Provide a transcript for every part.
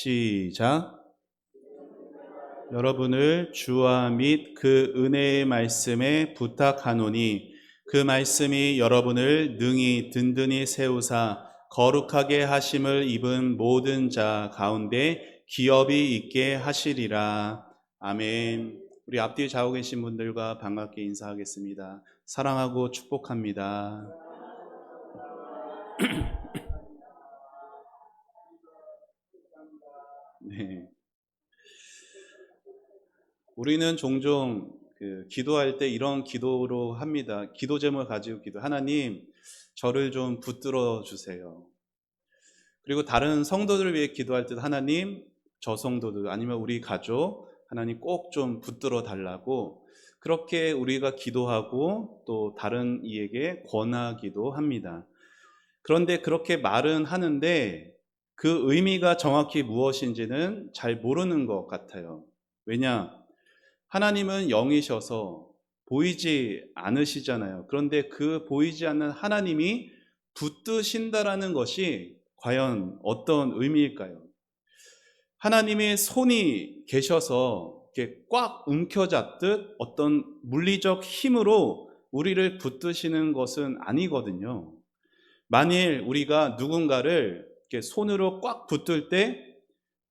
시작. 여러분을 주와 및 그 은혜의 말씀에 부탁하노니 그 말씀이 여러분을 능히 든든히 세우사 거룩하게 하심을 입은 모든 자 가운데 기업이 있게 하시리라. 아멘. 우리 앞뒤에 좌우 계신 분들과 반갑게 인사하겠습니다. 사랑하고 축복합니다. 네. 우리는 종종 기도할 때 이런 기도로 합니다. 기도 제목을 가지고 기도. 하나님, 저를 좀 붙들어 주세요. 그리고 다른 성도들을 위해 기도할 때도 하나님, 저 성도들 아니면 우리 가족 하나님 꼭 좀 붙들어 달라고 그렇게 우리가 기도하고 또 다른 이에게 권하기도 합니다. 그런데 그렇게 말은 하는데 그 의미가 정확히 무엇인지는 잘 모르는 것 같아요. 왜냐? 하나님은 영이셔서 보이지 않으시잖아요. 그런데 그 보이지 않는 하나님이 붙드신다라는 것이 과연 어떤 의미일까요? 하나님의 손이 계셔서 이렇게 꽉 움켜잡듯 어떤 물리적 힘으로 우리를 붙드시는 것은 아니거든요. 만일 우리가 누군가를 이렇게 손으로 꽉 붙들 때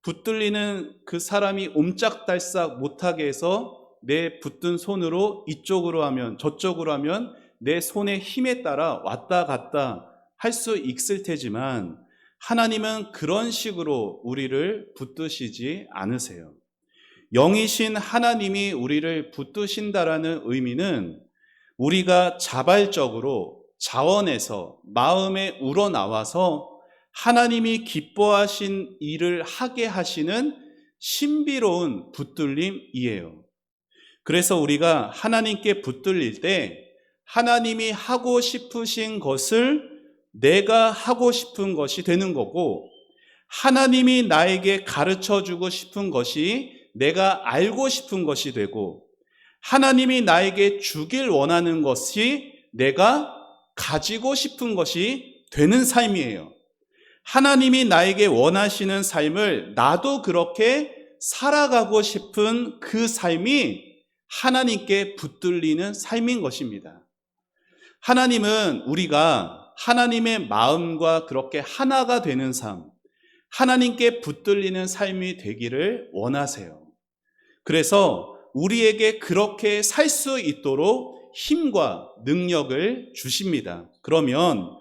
붙들리는 그 사람이 옴짝달싹 못하게 해서 내 붙든 손으로 이쪽으로 하면 저쪽으로 하면 내 손의 힘에 따라 왔다 갔다 할 수 있을 테지만 하나님은 그런 식으로 우리를 붙드시지 않으세요. 영이신 하나님이 우리를 붙드신다라는 의미는 우리가 자발적으로 자원에서 마음에 우러나와서 하나님이 기뻐하신 일을 하게 하시는 신비로운 붙들림이에요. 그래서 우리가 하나님께 붙들릴 때 하나님이 하고 싶으신 것을 내가 하고 싶은 것이 되는 거고, 하나님이 나에게 가르쳐 주고 싶은 것이 내가 알고 싶은 것이 되고, 하나님이 나에게 주길 원하는 것이 내가 가지고 싶은 것이 되는 삶이에요. 하나님이 나에게 원하시는 삶을 나도 그렇게 살아가고 싶은 그 삶이 하나님께 붙들리는 삶인 것입니다. 하나님은 우리가 하나님의 마음과 그렇게 하나가 되는 삶, 하나님께 붙들리는 삶이 되기를 원하세요. 그래서 우리에게 그렇게 살 수 있도록 힘과 능력을 주십니다. 그러면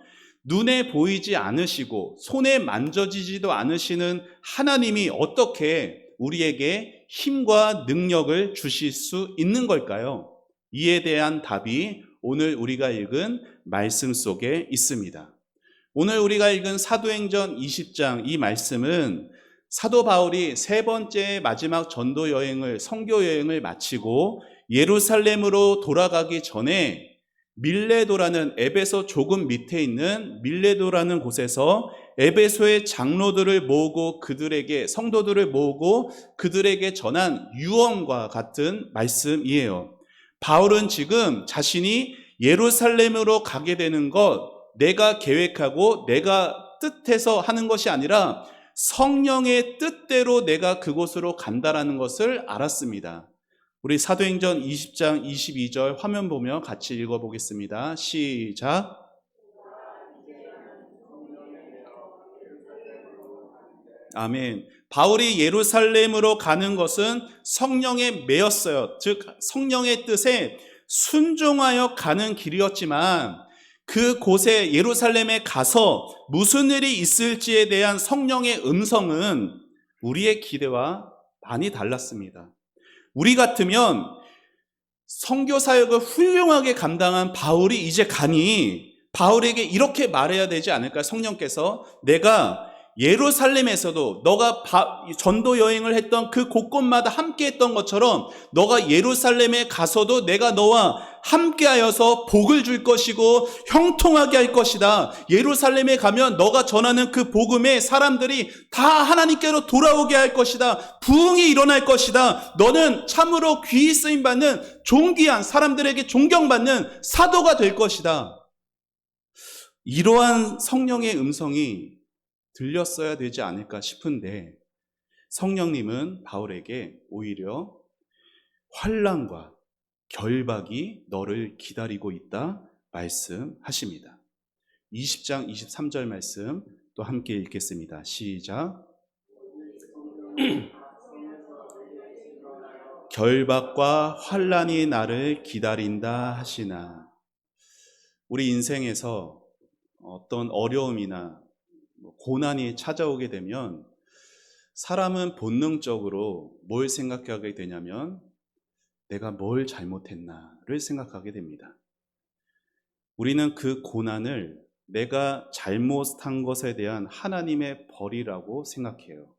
눈에 보이지 않으시고 손에 만져지지도 않으시는 하나님이 어떻게 우리에게 힘과 능력을 주실 수 있는 걸까요? 이에 대한 답이 오늘 우리가 읽은 말씀 속에 있습니다. 오늘 우리가 읽은 사도행전 20장 이 말씀은 사도 바울이 세 번째 마지막 전도 여행을, 선교 여행을 마치고 예루살렘으로 돌아가기 전에 밀레도라는 에베소 조금 밑에 있는 밀레도라는 곳에서 에베소의 장로들을 모으고 그들에게 성도들을 모으고 그들에게 전한 유언과 같은 말씀이에요. 바울은 지금 자신이 예루살렘으로 가게 되는 것 내가 계획하고 내가 뜻해서 하는 것이 아니라 성령의 뜻대로 내가 그곳으로 간다라는 것을 알았습니다. 우리 사도행전 20장 22절 화면 보며 같이 읽어보겠습니다. 시작. 아멘. 바울이 예루살렘으로 가는 것은 성령에 매였어요. 즉 성령의 뜻에 순종하여 가는 길이었지만 그곳에 예루살렘에 가서 무슨 일이 있을지에 대한 성령의 음성은 우리의 기대와 많이 달랐습니다. 우리 같으면 선교 사역을 훌륭하게 감당한 바울이 이제 가니 바울에게 이렇게 말해야 되지 않을까? 성령께서 내가 예루살렘에서도 너가 전도 여행을 했던 그 곳곳마다 함께 했던 것처럼 너가 예루살렘에 가서도 내가 너와 함께하여서 복을 줄 것이고 형통하게 할 것이다. 예루살렘에 가면 너가 전하는 그 복음에 사람들이 다 하나님께로 돌아오게 할 것이다. 부흥이 일어날 것이다. 너는 참으로 귀히 쓰임받는 존귀한 사람들에게 존경받는 사도가 될 것이다. 이러한 성령의 음성이 들렸어야 되지 않을까 싶은데 성령님은 바울에게 오히려 환난과 결박이 너를 기다리고 있다 말씀하십니다. 20장 23절 말씀 또 함께 읽겠습니다. 시작. 결박과 환난이 나를 기다린다 하시나. 우리 인생에서 어떤 어려움이나 고난이 찾아오게 되면 사람은 본능적으로 뭘 생각하게 되냐면 내가 뭘 잘못했나를 생각하게 됩니다. 우리는 그 고난을 내가 잘못한 것에 대한 하나님의 벌이라고 생각해요.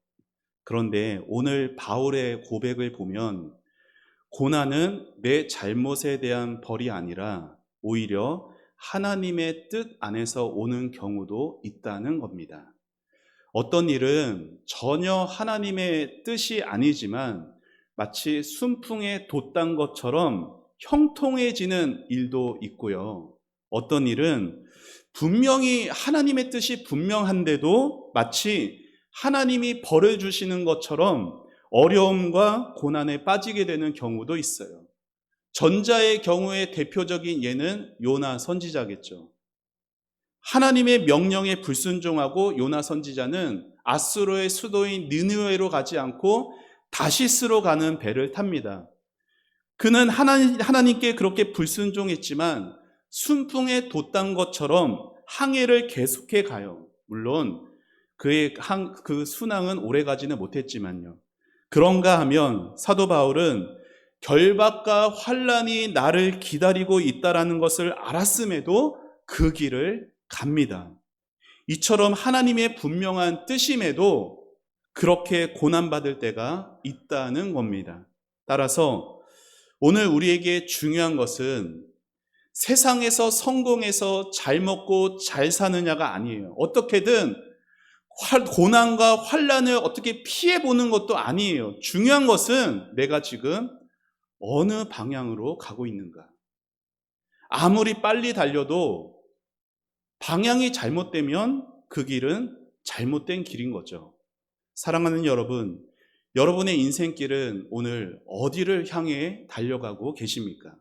그런데 오늘 바울의 고백을 보면 고난은 내 잘못에 대한 벌이 아니라 오히려 하나님의 뜻 안에서 오는 경우도 있다는 겁니다. 어떤 일은 전혀 하나님의 뜻이 아니지만 마치 순풍에 돛단 것처럼 형통해지는 일도 있고요. 어떤 일은 분명히 하나님의 뜻이 분명한데도 마치 하나님이 벌을 주시는 것처럼 어려움과 고난에 빠지게 되는 경우도 있어요. 전자의 경우에 대표적인 예는 요나 선지자겠죠. 하나님의 명령에 불순종하고 요나 선지자는 아수르의 수도인 느느웨로 가지 않고 다시스로 가는 배를 탑니다. 그는 하나님께 그렇게 불순종했지만 순풍에 돛단 것처럼 항해를 계속해 가요. 물론 그의 그 순항은 오래 가지는 못했지만요. 그런가 하면 사도 바울은 결박과 환난이 나를 기다리고 있다라는 것을 알았음에도 그 길을 갑니다. 이처럼 하나님의 분명한 뜻임에도 그렇게 고난받을 때가 있다는 겁니다. 따라서 오늘 우리에게 중요한 것은 세상에서 성공해서 잘 먹고 잘 사느냐가 아니에요. 어떻게든 고난과 환난을 어떻게 피해보는 것도 아니에요. 중요한 것은 내가 지금 어느 방향으로 가고 있는가. 아무리 빨리 달려도 방향이 잘못되면 그 길은 잘못된 길인 거죠. 사랑하는 여러분, 여러분의 인생길은 오늘 어디를 향해 달려가고 계십니까?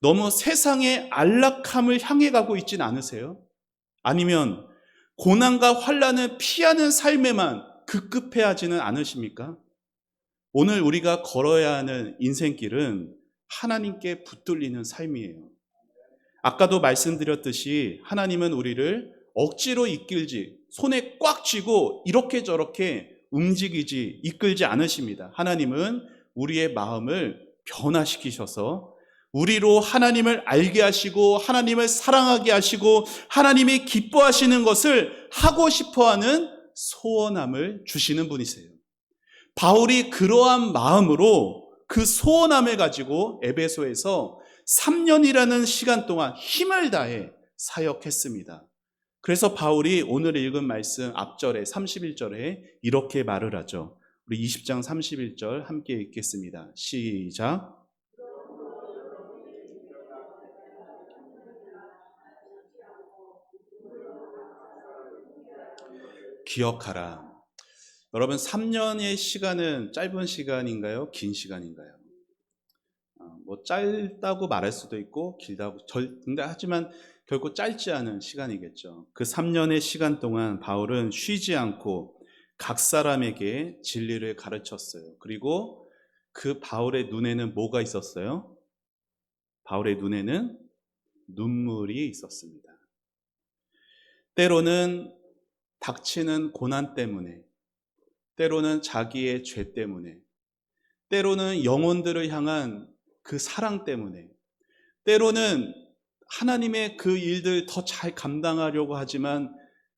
너무 세상의 안락함을 향해 가고 있진 않으세요? 아니면 고난과 환난을 피하는 삶에만 급급해하지는 않으십니까? 오늘 우리가 걸어야 하는 인생길은 하나님께 붙들리는 삶이에요. 아까도 말씀드렸듯이 하나님은 우리를 억지로 이끌지, 손에 꽉 쥐고 이렇게 저렇게 움직이지, 이끌지 않으십니다. 하나님은 우리의 마음을 변화시키셔서 우리로 하나님을 알게 하시고 하나님을 사랑하게 하시고 하나님이 기뻐하시는 것을 하고 싶어하는 소원함을 주시는 분이세요. 바울이 그러한 마음으로 그 소원함을 가지고 에베소에서 3년이라는 시간 동안 힘을 다해 사역했습니다. 그래서 바울이 오늘 읽은 말씀 앞절에 31절에 이렇게 말을 하죠. 우리 20장 31절 함께 읽겠습니다. 시작. 기억하라. 여러분 3년의 시간은 짧은 시간인가요? 긴 시간인가요? 뭐 짧다고 말할 수도 있고 길다고 근데 하지만 결코 짧지 않은 시간이겠죠. 그 3년의 시간 동안 바울은 쉬지 않고 각 사람에게 진리를 가르쳤어요. 그리고 그 바울의 눈에는 뭐가 있었어요? 바울의 눈에는 눈물이 있었습니다. 때로는 닥치는 고난 때문에, 때로는 자기의 죄 때문에, 때로는 영혼들을 향한 그 사랑 때문에, 때로는 하나님의 그 일들 더 잘 감당하려고 하지만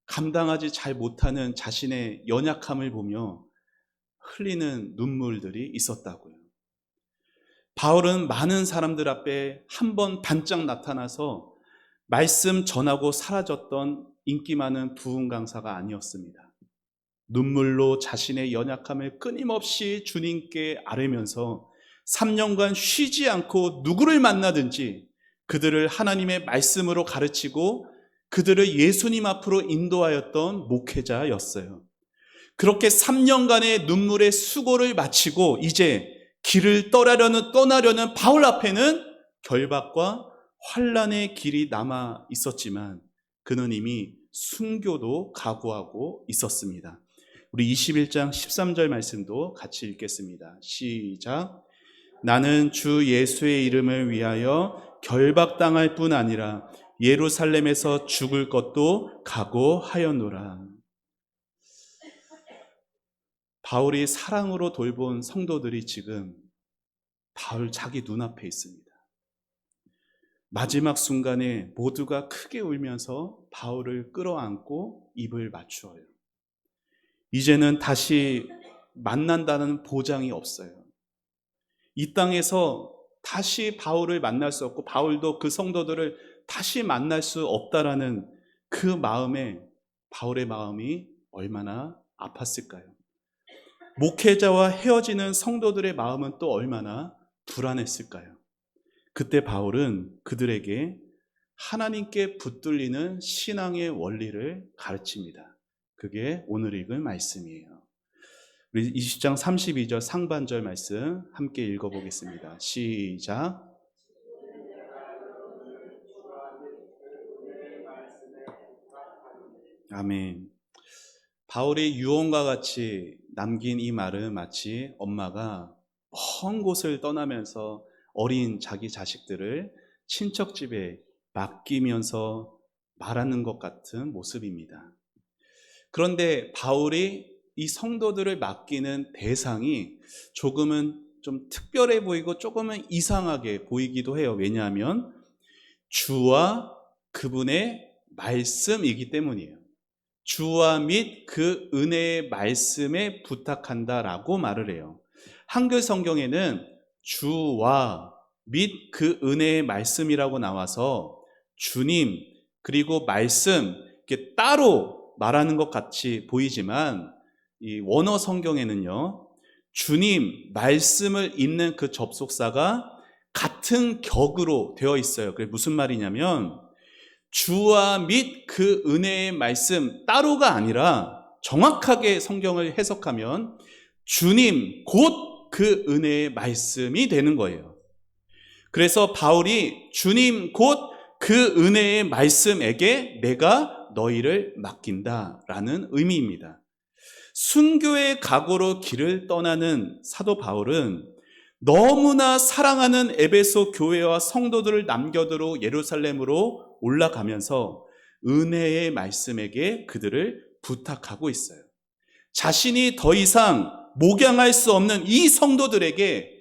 감당하지 잘 못하는 자신의 연약함을 보며 흘리는 눈물들이 있었다고요. 바울은 많은 사람들 앞에 한 번 반짝 나타나서 말씀 전하고 사라졌던 인기 많은 부흥 강사가 아니었습니다. 눈물로 자신의 연약함을 끊임없이 주님께 아뢰면서 3년간 쉬지 않고 누구를 만나든지 그들을 하나님의 말씀으로 가르치고 그들을 예수님 앞으로 인도하였던 목회자였어요. 그렇게 3년간의 눈물의 수고를 마치고 이제 길을 떠나려는 바울 앞에는 결박과 환난의 길이 남아 있었지만 그는 이미 순교도 각오하고 있었습니다. 우리 21장 13절 말씀도 같이 읽겠습니다. 시작. 나는 주 예수의 이름을 위하여 결박당할 뿐 아니라 예루살렘에서 죽을 것도 각오하였노라. 바울이 사랑으로 돌본 성도들이 지금 바울 자기 눈앞에 있습니다. 마지막 순간에 모두가 크게 울면서 바울을 끌어안고 입을 맞추어요. 이제는 다시 만난다는 보장이 없어요. 이 땅에서 다시 바울을 만날 수 없고 바울도 그 성도들을 다시 만날 수 없다라는 그 마음에 바울의 마음이 얼마나 아팠을까요? 목회자와 헤어지는 성도들의 마음은 또 얼마나 불안했을까요? 그때 바울은 그들에게 하나님께 붙들리는 신앙의 원리를 가르칩니다. 그게 오늘 읽은 말씀이에요. 우리 20장 32절 상반절 말씀 함께 읽어보겠습니다. 시작. 아멘. 바울이 유언과 같이 남긴 이 말은 마치 엄마가 먼 곳을 떠나면서 어린 자기 자식들을 친척집에 맡기면서 말하는 것 같은 모습입니다. 그런데 바울이 이 성도들을 맡기는 대상이 조금은 좀 특별해 보이고 조금은 이상하게 보이기도 해요. 왜냐하면 주와 그분의 말씀이기 때문이에요. 주와 및 그 은혜의 말씀에 부탁한다라고 말을 해요. 한글 성경에는 주와 및 그 은혜의 말씀이라고 나와서 주님 그리고 말씀 이렇게 따로 말하는 것 같이 보이지만 이 원어 성경에는요, 주님 말씀을 잇는 그 접속사가 같은 격으로 되어 있어요. 그게 무슨 말이냐면 주와 및 그 은혜의 말씀 따로가 아니라 정확하게 성경을 해석하면 주님 곧 그 은혜의 말씀이 되는 거예요. 그래서 바울이 주님 곧 그 은혜의 말씀에게 내가 너희를 맡긴다라는 의미입니다. 순교의 각오로 길을 떠나는 사도 바울은 너무나 사랑하는 에베소 교회와 성도들을 남겨두고 예루살렘으로 올라가면서 은혜의 말씀에게 그들을 부탁하고 있어요. 자신이 더 이상 목양할 수 없는 이 성도들에게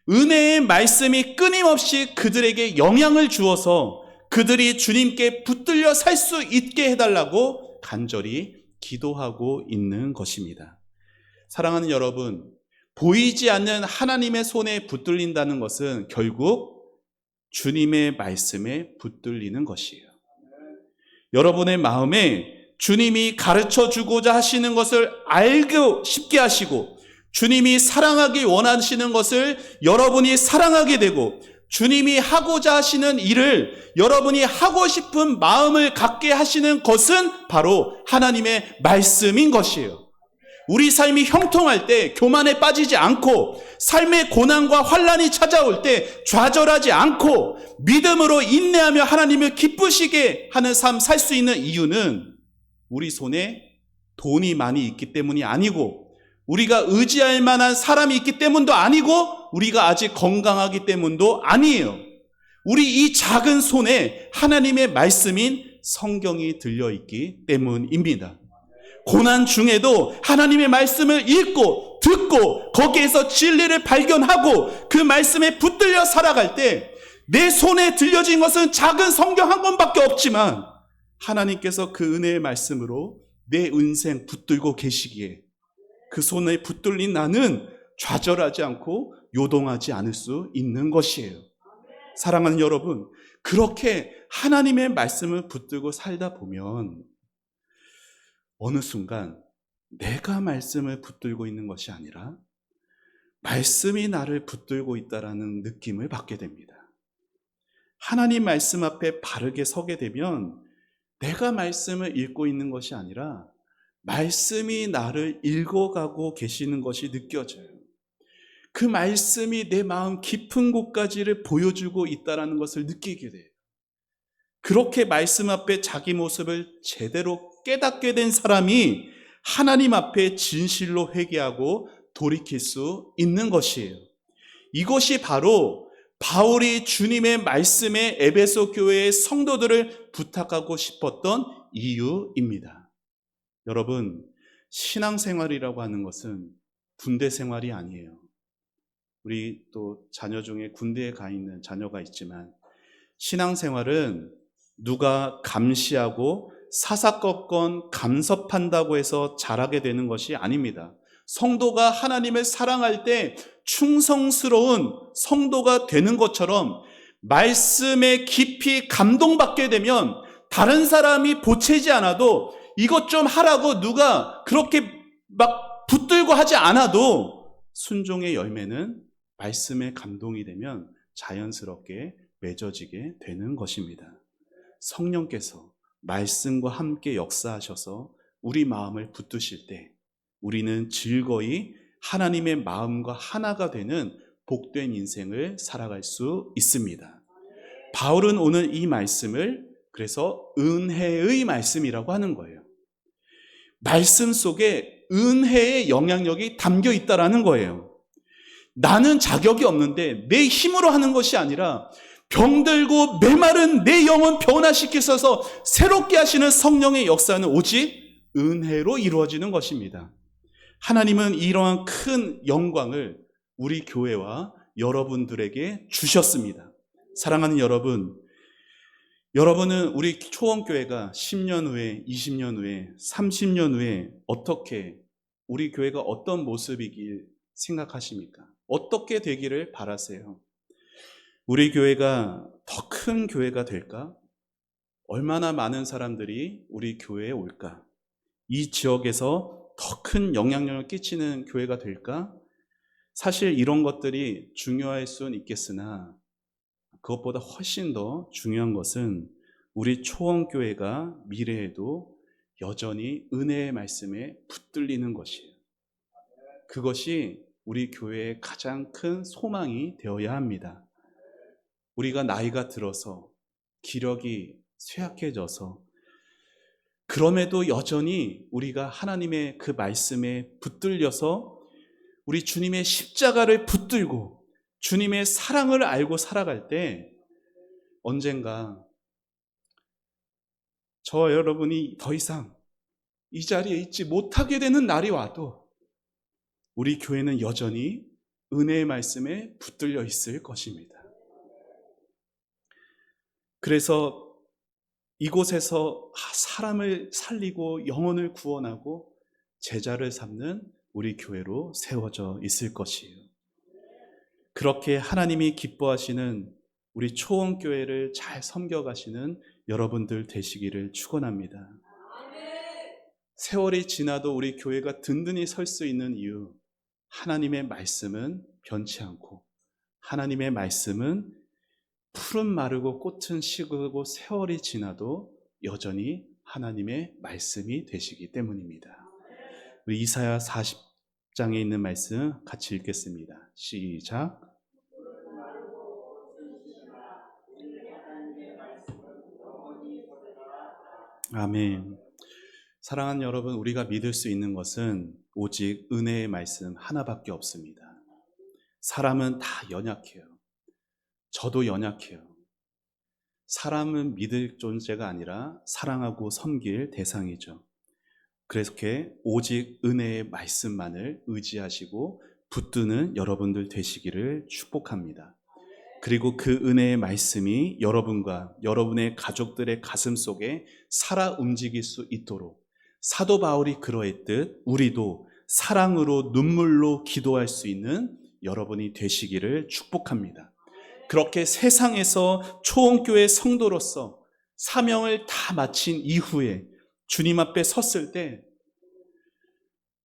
은혜의 말씀이 끊임없이 그들에게 영향을 주어서 그들이 주님께 붙들려 살 수 있게 해달라고 간절히 기도하고 있는 것입니다. 사랑하는 여러분, 보이지 않는 하나님의 손에 붙들린다는 것은 결국 주님의 말씀에 붙들리는 것이에요. 여러분의 마음에 주님이 가르쳐주고자 하시는 것을 알고 싶게 하시고 주님이 사랑하기 원하시는 것을 여러분이 사랑하게 되고 주님이 하고자 하시는 일을 여러분이 하고 싶은 마음을 갖게 하시는 것은 바로 하나님의 말씀인 것이에요. 우리 삶이 형통할 때 교만에 빠지지 않고 삶의 고난과 환난이 찾아올 때 좌절하지 않고 믿음으로 인내하며 하나님을 기쁘시게 하는 삶 살 수 있는 이유는 우리 손에 돈이 많이 있기 때문이 아니고 우리가 의지할 만한 사람이 있기 때문도 아니고 우리가 아직 건강하기 때문도 아니에요. 우리 이 작은 손에 하나님의 말씀인 성경이 들려있기 때문입니다. 고난 중에도 하나님의 말씀을 읽고 듣고 거기에서 진리를 발견하고 그 말씀에 붙들려 살아갈 때 내 손에 들려진 것은 작은 성경 한 권밖에 없지만 하나님께서 그 은혜의 말씀으로 내 인생 붙들고 계시기에 그 손에 붙들린 나는 좌절하지 않고 요동하지 않을 수 있는 것이에요. 사랑하는 여러분, 그렇게 하나님의 말씀을 붙들고 살다 보면 어느 순간 내가 말씀을 붙들고 있는 것이 아니라 말씀이 나를 붙들고 있다라는 느낌을 받게 됩니다. 하나님 말씀 앞에 바르게 서게 되면 내가 말씀을 읽고 있는 것이 아니라 말씀이 나를 읽어가고 계시는 것이 느껴져요. 그 말씀이 내 마음 깊은 곳까지를 보여주고 있다는 것을 느끼게 돼요. 그렇게 말씀 앞에 자기 모습을 제대로 깨닫게 된 사람이 하나님 앞에 진실로 회개하고 돌이킬 수 있는 것이에요. 이것이 바로 바울이 주님의 말씀에 에베소 교회의 성도들을 부탁하고 싶었던 이유입니다. 여러분, 신앙생활이라고 하는 것은 군대 생활이 아니에요. 우리 또 자녀 중에 군대에 가 있는 자녀가 있지만, 신앙생활은 누가 감시하고 사사건건 간섭한다고 해서 잘하게 되는 것이 아닙니다. 성도가 하나님을 사랑할 때 충성스러운 성도가 되는 것처럼 말씀에 깊이 감동받게 되면 다른 사람이 보채지 않아도 이것 좀 하라고 누가 그렇게 막 붙들고 하지 않아도 순종의 열매는 말씀에 감동이 되면 자연스럽게 맺어지게 되는 것입니다. 성령께서 말씀과 함께 역사하셔서 우리 마음을 붙드실 때 우리는 즐거이 하나님의 마음과 하나가 되는 복된 인생을 살아갈 수 있습니다. 바울은 오늘 이 말씀을 그래서 은혜의 말씀이라고 하는 거예요. 말씀 속에 은혜의 영향력이 담겨 있다라는 거예요. 나는 자격이 없는데 내 힘으로 하는 것이 아니라 병들고 메마른 내 영혼 변화시키셔서 새롭게 하시는 성령의 역사는 오직 은혜로 이루어지는 것입니다. 하나님은 이러한 큰 영광을 우리 교회와 여러분들에게 주셨습니다. 사랑하는 여러분, 여러분은 우리 초원교회가 10년 후에, 20년 후에, 30년 후에 어떻게 우리 교회가 어떤 모습이길 생각하십니까? 어떻게 되기를 바라세요? 우리 교회가 더 큰 교회가 될까? 얼마나 많은 사람들이 우리 교회에 올까? 이 지역에서 더 큰 영향력을 끼치는 교회가 될까? 사실 이런 것들이 중요할 수는 있겠으나 그것보다 훨씬 더 중요한 것은 우리 초원교회가 미래에도 여전히 은혜의 말씀에 붙들리는 것이에요. 그것이 우리 교회의 가장 큰 소망이 되어야 합니다. 우리가 나이가 들어서 기력이 쇠약해져서 그럼에도 여전히 우리가 하나님의 그 말씀에 붙들려서 우리 주님의 십자가를 붙들고 주님의 사랑을 알고 살아갈 때 언젠가 저와 여러분이 더 이상 이 자리에 있지 못하게 되는 날이 와도 우리 교회는 여전히 은혜의 말씀에 붙들려 있을 것입니다. 그래서 이곳에서 사람을 살리고 영혼을 구원하고 제자를 삼는 우리 교회로 세워져 있을 것이에요. 그렇게 하나님이 기뻐하시는 우리 초원교회를 잘 섬겨가시는 여러분들 되시기를 축원합니다. 세월이 지나도 우리 교회가 든든히 설 수 있는 이유, 하나님의 말씀은 변치 않고 하나님의 말씀은 풀은 마르고 꽃은 시그고 세월이 지나도 여전히 하나님의 말씀이 되시기 때문입니다. 우리 이사야 40장에 있는 말씀 같이 읽겠습니다. 시작. 아멘. 사랑하는 여러분, 우리가 믿을 수 있는 것은 오직 은혜의 말씀 하나밖에 없습니다. 사람은 다 연약해요. 저도 연약해요. 사람은 믿을 존재가 아니라 사랑하고 섬길 대상이죠. 그렇게 오직 은혜의 말씀만을 의지하시고 붙드는 여러분들 되시기를 축복합니다. 그리고 그 은혜의 말씀이 여러분과 여러분의 가족들의 가슴 속에 살아 움직일 수 있도록 사도 바울이 그러했듯 우리도 사랑으로 눈물로 기도할 수 있는 여러분이 되시기를 축복합니다. 그렇게 세상에서 초원교회 성도로서 사명을 다 마친 이후에 주님 앞에 섰을 때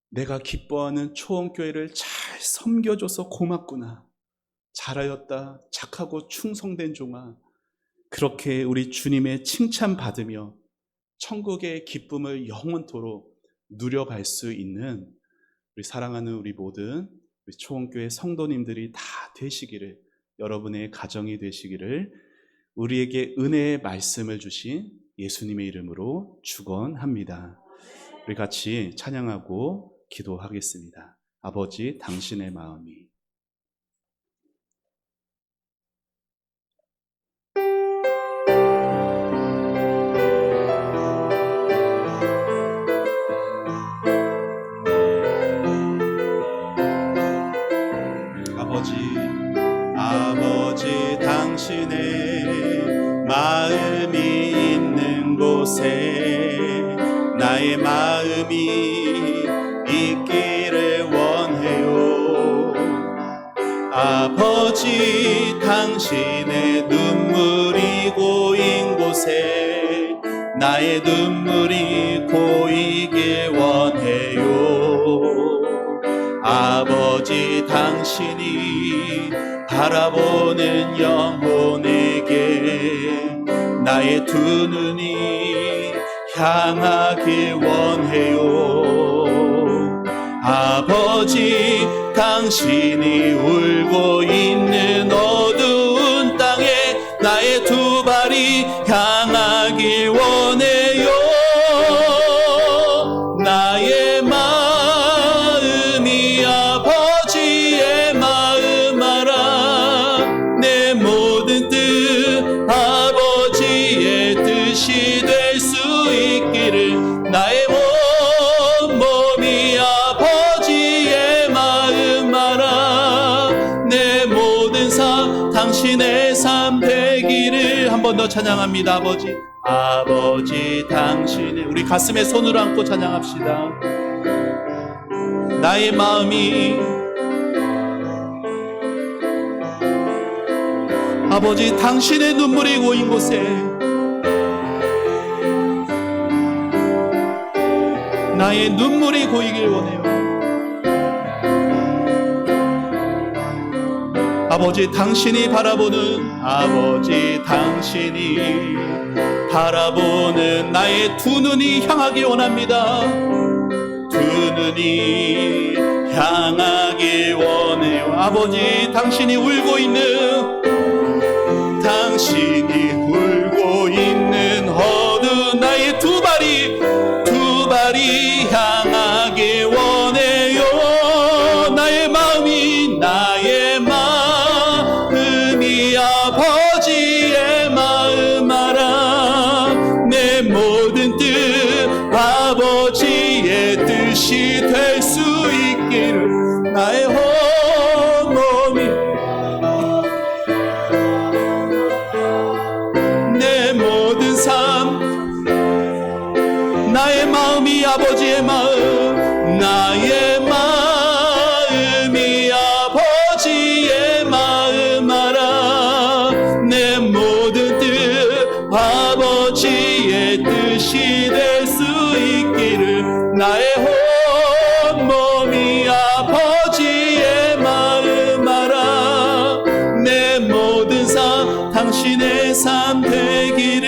내가 기뻐하는 초원교회를 잘 섬겨줘서 고맙구나. 잘하였다. 착하고 충성된 종아. 그렇게 우리 주님의 칭찬받으며 천국의 기쁨을 영원토록 누려갈 수 있는 우리 사랑하는 우리 모든 우리 초원교회 성도님들이 다 되시기를, 여러분의 가정이 되시기를 우리에게 은혜의 말씀을 주신 예수님의 이름으로 축원합니다. 우리 같이 찬양하고 기도하겠습니다. 아버지, 당신의 마음이. 아버지, 당신의 마음이 있는 곳에 나의 마음이 있기를 원해요. 아버지, 당신의 눈물이 고인 곳에 나의 눈물이 고이길 원해요. 아버지, 당신이 바라보는 영혼에게 나의 두 눈이 향하길 원해요. 아버지, 당신이 울고 있는 어두운 땅에 나의 두 발이 향하길 원해요. 나의 마음이 아버지의 마음 알아. 내 모든 뜻 아버지의 뜻이 될 수 있기를. 나의 온몸이 아버지의 마음 알아. 내 모든 삶 당신의 삶 되기를. 한 번 더 찬양합니다. 아버지, 당신의, 우리 가슴에 손을 얹고 찬양합시다. 나의 마음이 아버지, 당신의 눈물이 고인 곳에 나의 눈물이 고이길 원해요. 아버지, 당신이 바라보는, 아버지, 당신이 바라보는 나의 두 눈이 향하길 원합니다. 두 눈이 향하길 원해요. 아버지, 당신이 울고 있는, 당신이 울고 있는 어두운 나의 두 발이 향하길 원해요. 나의 마음이 아버지의 마음 알아. 내 모든 뜻 아버지의 뜻이 될 수 있기를. 나의 온몸이, 내 모든 삶, 나의 마음이 아버지의 마음, 나의 마음이 아버지의 마음 알아. 내 모든 뜻 아버지의 뜻이 될 수 있기를. 나의 온몸이 아버지의 마음 알아. 내 모든 삶 당신의 삶 되기를.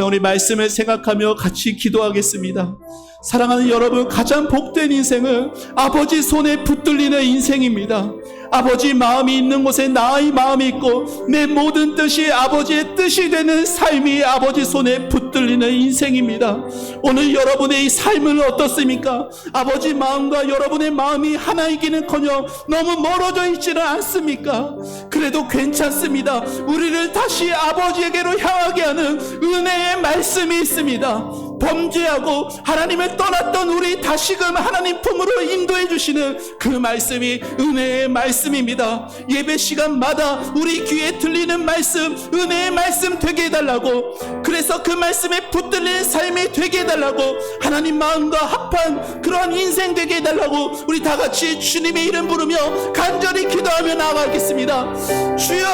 우리 말씀을 생각하며 같이 기도하겠습니다. 사랑하는 여러분, 가장 복된 인생은 아버지 손에 붙들리는 인생입니다. 아버지 마음이 있는 곳에 나의 마음이 있고 내 모든 뜻이 아버지의 뜻이 되는 삶이 아버지 손에 붙들리는 인생입니다. 오늘 여러분의 이 삶은 어떻습니까? 아버지 마음과 여러분의 마음이 하나이기는커녕 너무 멀어져 있지는 않습니까? 그래도 괜찮습니다. 우리를 다시 아버지에게로 향하게 하는 은혜의 말씀이 있습니다. 범죄하고 하나님을 떠났던 우리 다시금 하나님 품으로 인도해 주시는 그 말씀이 은혜의 말씀입니다. 예배 시간마다 우리 귀에 들리는 말씀, 은혜의 말씀 되게 해달라고, 그래서 그 말씀에 붙들리는 삶이 되게 해달라고, 하나님 마음과 합한 그러한 인생 되게 해달라고 우리 다같이 주님의 이름 부르며 간절히 기도하며 나아가겠습니다. 주여,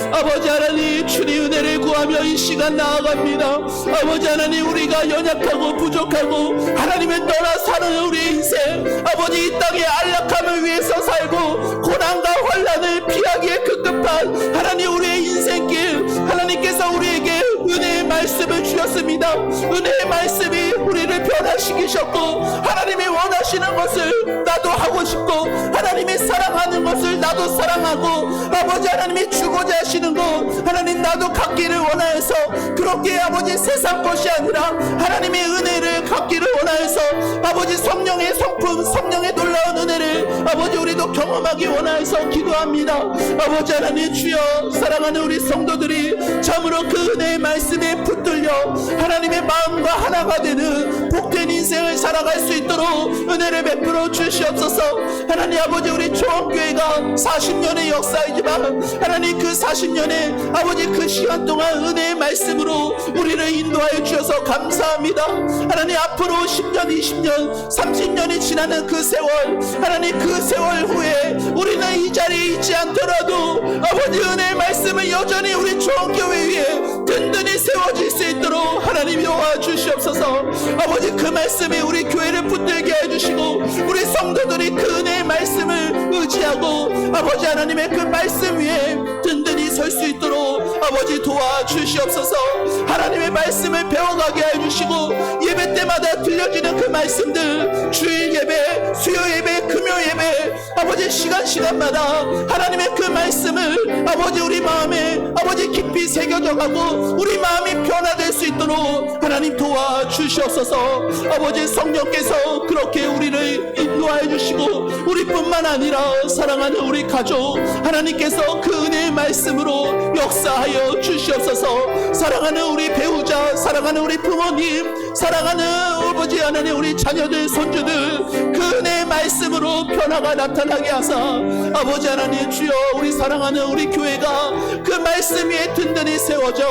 아버지 하나님, 주님 은혜를 구하며 이 시간 나아갑니다. 아버지 하나님, 우리가 연약하고 부족하고 하나님을 떠나 사는 우리의 인생, 아버지 이 땅의 안락함을 위해서 살고 고난과 환난을 피하기에 급급한 하나님 우리의 인생길, 하나님 하나님께서 우리에게 은혜의 말씀을 주셨습니다. 은혜의 말씀이 우리를 변화시키셨고, 하나님이 원하시는 것을 나도 하고 싶고, 하나님이 사랑하는 것을 나도 사랑하고, 아버지 하나님이 주고자 하시는 것 하나님 나도 갖기를 원하여서, 그렇게 아버지 세상 것이 아니라 하나님의 은혜를 갖기를 원하여서, 아버지 성령의 성품, 성령의 놀라운 은혜를 아버지 우리도 경험하기 원하여서 기도합니다. 아버지 하나님 주여, 사랑하는 우리 성도들이 참으로 그 은혜의 말씀에 붙들려 하나님의 마음과 하나가 되는 복된 인생을 살아갈 수 있도록 은혜를 베풀어 주시옵소서. 하나님 아버지, 우리 초원교회가 40년의 역사이지만 하나님 그 40년의 아버지 그 시간 동안 은혜의 말씀으로 우리를 인도하여 주셔서 감사합니다. 하나님 앞으로 10년, 20년, 30년이 지나는 그 세월, 하나님 그 세월 후에 우리는 이 자리에 있지 않더라도 아버지 은혜의 말씀을 여전히 우리 초원교회 위에 든든히 세워질 수 있도록 하나님 도와주시옵소서. 아버지 그 말씀이 우리 교회를 붙들게 해주시고, 우리 성도들이 그 은혜의 말씀을 의지하고 아버지 하나님의 그 말씀 위에 든든히 설 수 있도록 아버지 도와주시옵소서. 하나님의 말씀을 배워가게 해주시고, 예배 때마다 들려지는 그 말씀들, 주일 예배, 수요 예배, 금요 예배, 아버지 시간마다 하나님의 그 말씀을 아버지 우리 마음에 아버지 깊이 새겨져 가고 우리 마음이 변화될 수 있도록 하나님 도와주시옵소서. 아버지 성령께서 그렇게 우리를 인도하여 주시고, 우리뿐만 아니라 사랑하는 우리 가족 하나님께서 그 은혜의 말씀으로 역사하여 주시옵소서. 사랑하는 우리 배우자, 사랑하는 우리 부모님, 사랑하는 아버지 하나님 우리 자녀들, 손주들, 그 은혜의 말씀으로 변화가 나타나게 하사 아버지 하나님 주여, 우리 사랑하는 우리 교회가 그 말씀 위에 든든히 세워져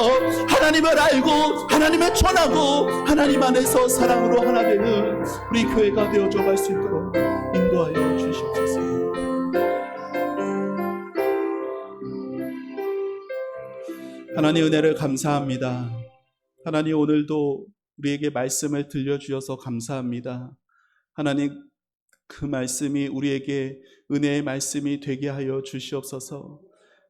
하나님을 알고 하나님을 전하고 하나님 안에서 사랑으로 하나 되는 우리 교회가 되어져 갈 수 있도록 인도하여 주시옵소서. 하나님 은혜를 감사합니다. 하나님 오늘도 우리에게 말씀을 들려주셔서 감사합니다. 하나님 그 말씀이 우리에게 은혜의 말씀이 되게 하여 주시옵소서.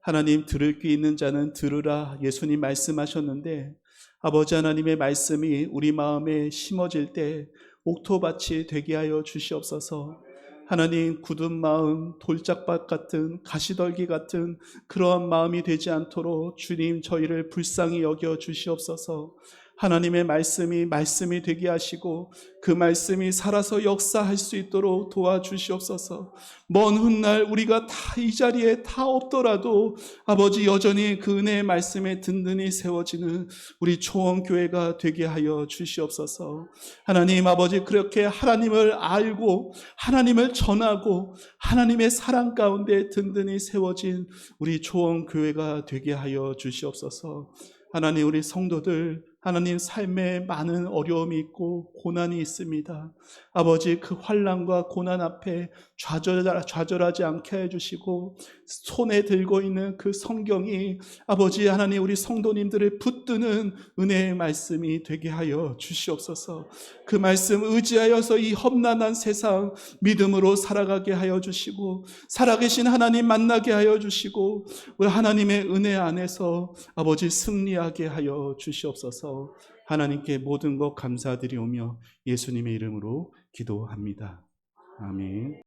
하나님 들을 귀 있는 자는 들으라 예수님 말씀하셨는데, 아버지 하나님의 말씀이 우리 마음에 심어질 때 옥토밭이 되게 하여 주시옵소서. 하나님 굳은 마음, 돌짝밭 같은 가시떨기 같은 그러한 마음이 되지 않도록 주님 저희를 불쌍히 여겨 주시옵소서. 하나님의 말씀이 되게 하시고 그 말씀이 살아서 역사할 수 있도록 도와주시옵소서. 먼 훗날 우리가 다 이 자리에 다 없더라도 아버지 여전히 그 은혜의 말씀에 든든히 세워지는 우리 초원교회가 되게 하여 주시옵소서. 하나님 아버지, 그렇게 하나님을 알고 하나님을 전하고 하나님의 사랑 가운데 든든히 세워진 우리 초원교회가 되게 하여 주시옵소서. 하나님 우리 성도들 하나님 삶에 많은 어려움이 있고 고난이 있습니다. 아버지 그 환난과 고난 앞에 좌절하지 않게 해주시고, 손에 들고 있는 그 성경이 아버지 하나님 우리 성도님들을 붙드는 은혜의 말씀이 되게 하여 주시옵소서. 그 말씀 의지하여서 이 험난한 세상 믿음으로 살아가게 하여 주시고, 살아계신 하나님 만나게 하여 주시고, 우리 하나님의 은혜 안에서 아버지 승리하게 하여 주시옵소서. 하나님께 모든 것 감사드리오며 예수님의 이름으로 기도합니다. 아멘.